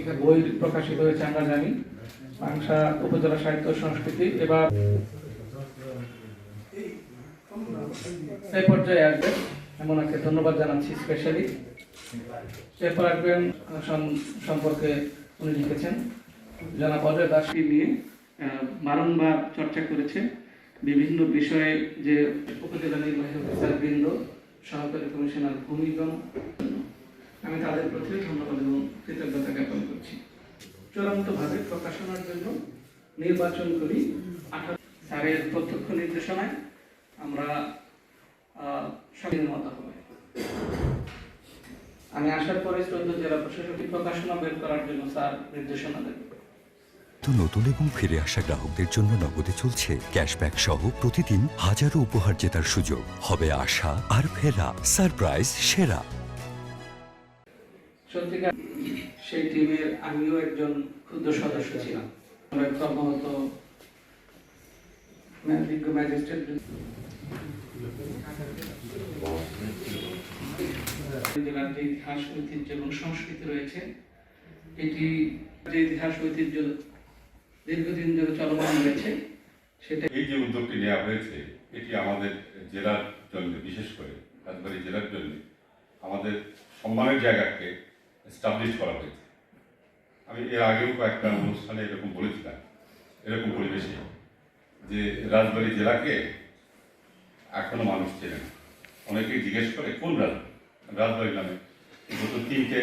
পত্রিকা বই প্রকাশিত হয়েছে আমরা জানি। পাংশা উপজেলা সাহিত্য সংস্কৃতি এবার এই পর্যায়ে আসবেন, এমন একটা ধন্যবাদ জানাচ্ছি স্পেশালি। এরপর আসবেন সম্পর্কে উনি লিখেছেন জনাব অজয় দাসকে নিয়ে বারংবার চর্চা করেছে বিভিন্ন বিষয়ে, যে উপজেলা নির্বাহী অফিসার বৃন্দ, সহকারী কমিশনার ভূমিগণ, আমি তাদের প্রতি ধন্যবাদ এবং কৃতজ্ঞতা জ্ঞাপন করছি। চূড়ান্তভাবে প্রকাশনার জন্য নির্বাচন করি 18 স্যারের প্রত্যক্ষ নির্দেশনায় আমরা স্বাধীন মতো হবে। আমি আসার পরে 14 জেলা প্রশাসক প্রকাশনা বের করার জন্য স্যার নির্দেশনা দেবেন। নতুন এবং ফিরে আসা গ্রাহকদের জন্য নগদে চলছে ক্যাশব্যাক সহ প্রতিদিন হাজারো উপহার জেতার সুযোগ। হবে আশা আর ফেরা, সারপ্রাইজ সেরা। সত্যিকার সেই টিমের আমিও একজন ক্ষুদ্র সদস্য ছিলাম। কর্মরত ম্যাজিস্ট্রেট জেলার যে ইতিহাস, ঐতিহ্য এবং সংস্কৃতি রয়েছে, এটি যে ইতিহাস ঐতিহ্য দীর্ঘদিন ধরে চলমান রয়েছে, সেটা এই যে উদ্যোগটি নেওয়া হয়েছে এটি আমাদের জেলার জন্য, বিশেষ করে রাজবাড়ী জেলার জন্য আমাদের সম্মানের জায়গাকে এস্টাবলিশ করা হয়েছে। আমি এর আগেও কয়েকটা অনুষ্ঠানে এরকম বলেছিলাম, এরকম পরিবেশে, যে রাজবাড়ী জেলাকে এখনো মানুষ চেনে না। অনেকেই জিজ্ঞেস করে কোন রাজবাড়ী নামে দুটো 3টে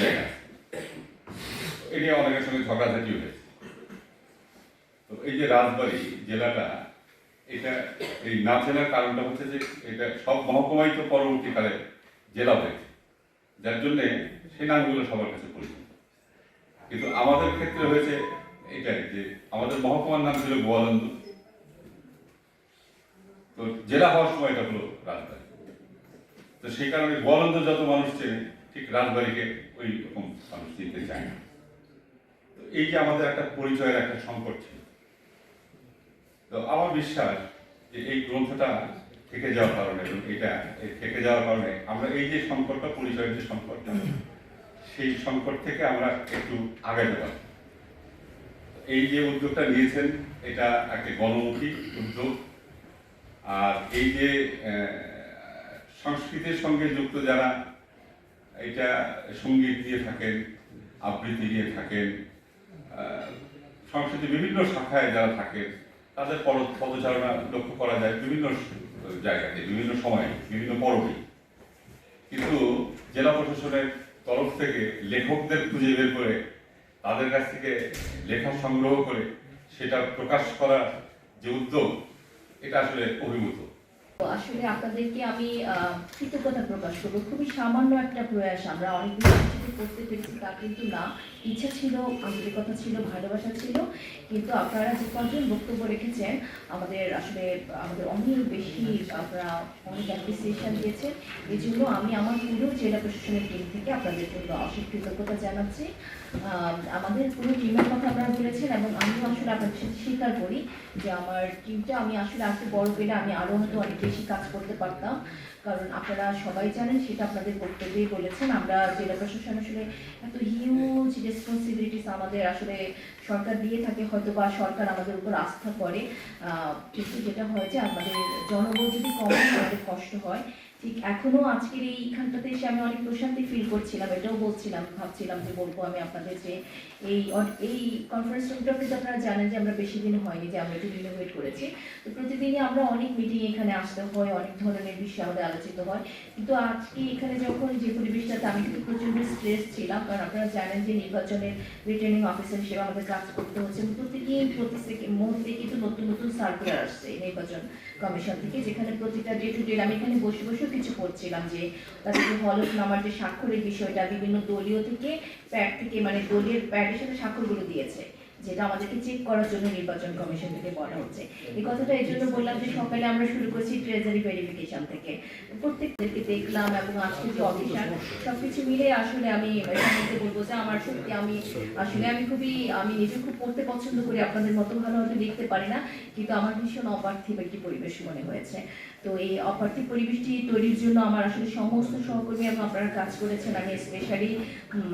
জায়গা, এটি অনেকের সঙ্গে ঝগড়াঝাটি হয়েছে। তো এই যে রাজবাড়ী জেলাটা, এটা এই নাম চেনার কারণটা হচ্ছে যে এটা সব মহকুমাই তো পরবর্তীকালে জেলা হয়েছে, যার জন্যে সেই নামগুলো সবার কাছে পরিচিত। কিন্তু আমাদের ক্ষেত্রে হয়েছে এটাই যে আমাদের মহকুমার নাম ছিল গোয়ালন্দ, তো জেলা হওয়ার সময় এটা হলো রাজবাড়ী। তো সেই কারণে গোয়ালন্দ যত মানুষ চেনে, ঠিক রাজবাড়িকে ওই রকম মানুষ চিনতে চায় না। তো এই যে আমাদের একটা পরিচয়ের একটা সংকট ছিল। তো আমার বিশ্বাস যে এই গ্রন্থটা থেকে যাওয়ার কারণে এবং এটা থেকে যাওয়ার কারণে আমরা এই যে সংকটটা, পরিচয়ের যে সংকটটা, সেই সংকট থেকে আমরা একটু আগাতে পারি। এই যে উদ্যোগটা নিয়েছেন এটা একটা গণমুখী উদ্যোগ। আর এই যে সংস্কৃতির সঙ্গে যুক্ত যারা এটা সঙ্গীত দিয়ে থাকেন, আবৃত্তি দিয়ে থাকেন, সংস্কৃতির বিভিন্ন শাখায় যারা থাকেন, তাদের পদচারণা লক্ষ্য করা যায় বিভিন্ন জায়গাতে, বিভিন্ন সময়ে, বিভিন্ন পর্বে। কিন্তু জেলা প্রশাসনের তরফ থেকে লেখকদের খুঁজে বের করে তাদের কাছ থেকে লেখা সংগ্রহ করে সেটা প্রকাশ করার যে উদ্যোগ, এটা আসলে অভিভূত। আসলে আপনাদেরকে আমি কৃতজ্ঞতা প্রকাশ করবো। খুবই সামান্য একটা প্রয়াস, আমরা অনেক কিছু করতে পেরেছি তা কিন্তু না। ইচ্ছা ছিল, আন্তরিকতা ছিল, ভালোবাসা ছিল, কিন্তু আপনারা যে কজন বক্তব্য রেখেছেন আমাদের অনেক বেশি, আপনারা অনেক অ্যাপ্রিসিয়েশন দিয়েছেন। এই জন্য আমি আমার পুরো জেলা প্রশাসনের টিম থেকে আপনাদের জন্য অশেষ কৃতজ্ঞতা জানাচ্ছি। আমাদের পুরো টিমের কথা আপনারা বলেছেন এবং আমিও আসলে আপনাদের সাথে স্বীকার করি যে আমার টিমটা আমি আসলে আজকে বড় পেলে আমি আরও হয়তো অনেক বেশি কাজ করতে পারতাম। কারণ আপনারা সবাই জানেন, সেটা আপনাদের বক্তব্যেই বলেছেন, আমরা জেলা প্রশাসন আসলে এত হিউজ রেসপন্সিবিলিটিস আমাদের আসলে সরকার দিয়ে থাকে, হয়তো বা সরকার আমাদের উপর আস্থা করে, কিন্তু যেটা হয় যে আমাদের জনবল যদি কম হয় আমাদের কষ্ট হয়। ঠিক এখনো আজকের এইখানটাতে এসে আমি অনেক প্রশান্তি ফিল করছিলাম, এটাও বলছিলাম, ভাবছিলাম যে বলবো আমি আপনাদের যে এই কনফারেন্স রুমটাতে আপনারা জানেন যে আমরা বেশি দিন হয়নি যে আমরা একটু রিনোভেট করেছি। তো প্রতিদিনই আমরা অনেক মিটিং এখানে আসতে হয়, অনেক ধরনের বিষয় আমাদের আলোচিত হয়। কিন্তু আজকে এখানে যখন যে পরিবেশটাতে আমি কিন্তু প্রচন্ড স্ট্রেস ছিলাম, কারণ আপনারা জানেন যে নির্বাচনের রিটার্নিং অফিসার হিসেবে আমাদের কাজ করতে হচ্ছে। প্রতিদিন প্রতি মুহূর্তে কিন্তু নতুন নতুন সার্কুলার আসছে নির্বাচন কমিশন থেকে, যেখানে প্রতিটা ডে টু ডে আমি এখানে বসে বসেও কিছু করছিলাম যে তাদের যে হলফনামার যে স্বাক্ষরের বিষয়টা বিভিন্ন দলীয় থেকে প্যাড থেকে, মানে দলীয় প্যাডের সাথে স্বাক্ষরগুলো দিয়েছে, যেটা আমাদেরকে চেক করার জন্য নির্বাচন কমিশন থেকে বলা হচ্ছে। এই কথাটা এই জন্য বললাম যে সকালে আমরা শুরু করেছি ট্রেজারি ভেরিফিকেশন থেকে, প্রত্যেকদেরকে দেখলাম এবং আজকে যে অফিসার সবকিছু মিলে আসলে আমি সবাইকে বলবো যে আমার সত্যি আমি নিজে খুব পড়তে পছন্দ করি, আপনাদের মতো ভালো হয়তো দেখতে পারি না, কিন্তু আমার ভীষণ অপার্থিব একটি পরিবেশ মনে হয়েছে। তো এই অপার্থিব পরিবেশটি তৈরির জন্য আমার আসলে সমস্ত সহকর্মী এবং আপনারা কাজ করেছেন। আমি স্পেশালি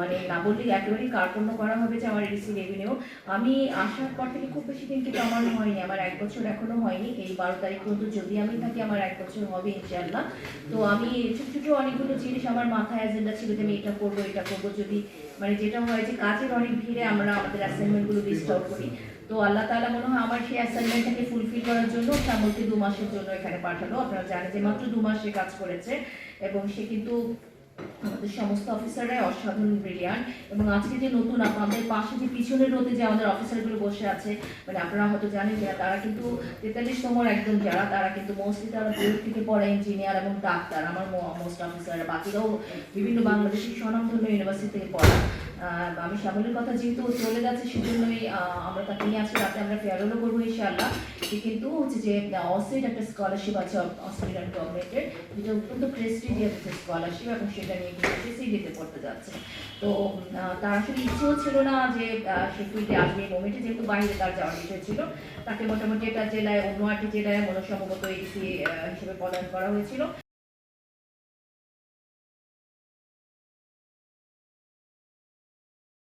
মানে না বললে একেবারেই কার্পণ্য করা হবে যে আমার এডিসি রেভিনিউ, আমি আসার পর থেকে খুব বেশি দিন কিন্তু আমার হয়নি, আমার 1 বছর এখনো হয়নি। এই 12 তারিখ পর্যন্ত যদি আমি থাকি আমার 1 বছর হবে ইনশাআল্লাহ। তো আমি ছোট ছোট অনেকগুলো জিনিস আমার মাথায় এজেন্ডা ছিল যে আমি এটা করবো, যদি মানে যেটা হয় যে কাজের অনেক ভিড়ে আমরা আমাদের অ্যাসাইনমেন্টগুলো মিস আউট করি। তো আল্লাহ তাআলা মনে হয় আমার সেই অ্যাসাইনমেন্টটাকে ফুলফিল করার জন্য শ্যামলকে 2 মাসের জন্য এখানে পাঠালো। আপনারা জানেন যে মাত্র 2 মাস সে কাজ করেছে এবং সে কিন্তু আমাদের সমস্ত অফিসাররাই অসাধারণ ব্রিলিয়ান্ট। এবং আজকে যে নতুন আমাদের পাশে যে পিছনের রোতে যে আমাদের অফিসারগুলো বসে আছে, মানে আপনারা হয়তো জানেন যে তারা কিন্তু 43তম একজন যারা, তারা কিন্তু মোস্টলি তারা দূর থেকে পড়া ইঞ্জিনিয়ার এবং ডাক্তার। আমার মোস্ট অফিসার বাকিরাও বিভিন্ন বাংলাদেশের স্বনামধন্য ইউনিভার্সিটি থেকে পড়া। আমি শ্যামলের কথা যেহেতু চলে যাচ্ছে সেজন্যই আমরা তাকে নিয়ে আজকে রাতে আমরা ফেয়ারওয়েলও করবো ইনশাআল্লাহ। কিন্তু হচ্ছে যে অসিড একটা স্কলারশিপ আছে অস্ট্রেলিয়ান গভর্নমেন্টের, যেটা অত্যন্ত প্রেস্টিজিয়াস একটা স্কলারশিপ এবং সেটা নিয়ে কিন্তু সিসিডিতে পড়তে যাচ্ছে। তো তার আসলে ইচ্ছেও ছিল না যে সে ফিল্ডে আসবে এই মোমেন্টে, যেহেতু বাইরে তার যাওয়ার বিষয় ছিল। তাকে মোটামুটি একটা জেলায় অন্য একটি জেলায় মনসম্ভবত এডিসি হিসেবে পদায়ন করা হয়েছিল।